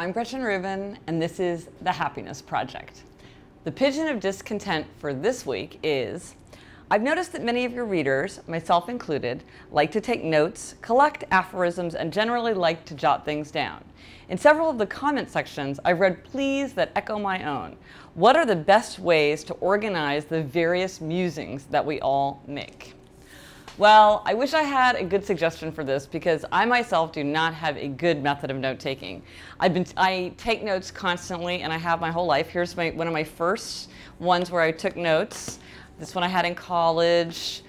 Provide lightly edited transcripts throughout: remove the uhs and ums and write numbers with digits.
I'm Gretchen Rubin, and this is The Happiness Project. The pigeon of discontent for this week is, I've noticed that many of your readers, myself included, like to take notes, collect aphorisms, and generally like to jot things down. In several of the comment sections, I've read pleas that echo my own. What are the best ways to organize the various musings that we all make? Well, I wish I had a good suggestion for this because I myself do not have a good method of note-taking. I take notes constantly, and I have my whole life. Here's one of my first ones where I took notes. This one I had in college.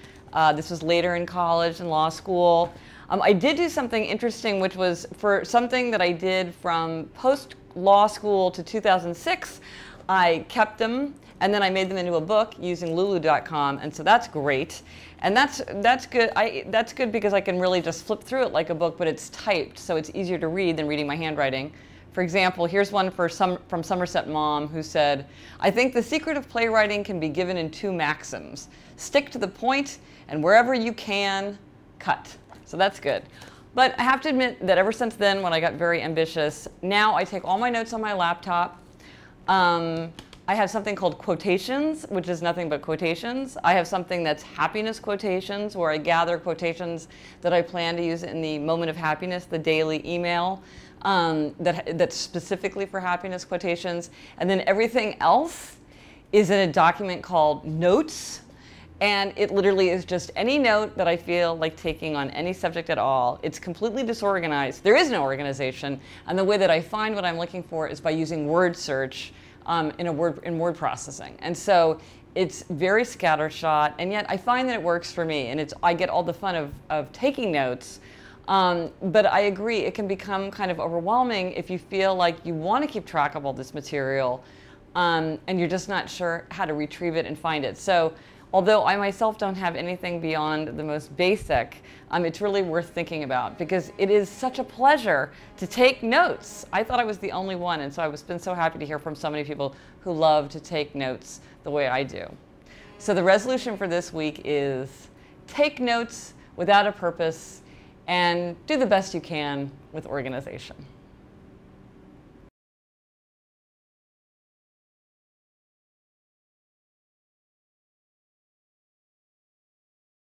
This was later in college and law school. I did do something interesting, which was for something that I did from post-law school to 2006. I kept them, and then I made them into a book using lulu.com, and so that's great. And that's good. That's good because I can really just flip through it like a book, but it's typed, so it's easier to read than reading my handwriting. For example, here's one from Somerset Mom who said, I think the secret of playwriting can be given in two maxims. Stick to the point, and wherever you can, cut. So that's good. But I have to admit that ever since then, when I got very ambitious, now I take all my notes on my laptop. I have something called quotations, which is nothing but quotations. I have something that's happiness quotations, where I gather quotations that I plan to use in the moment of happiness, the daily email that's specifically for happiness quotations. And then everything else is in a document called notes. And it literally is just any note that I feel like taking on any subject at all. It's completely disorganized. There is no organization. And the way that I find what I'm looking for is by using word search in word processing. And so it's very scattershot, and yet I find that it works for me, and I get all the fun of taking notes. But I agree, it can become kind of overwhelming if you feel like you want to keep track of all this material, and you're just not sure how to retrieve it and find it. So although I myself don't have anything beyond the most basic, it's really worth thinking about because it is such a pleasure to take notes. I thought I was the only one, and so I've been so happy to hear from so many people who love to take notes the way I do. So the resolution for this week is take notes without a purpose and do the best you can with organization.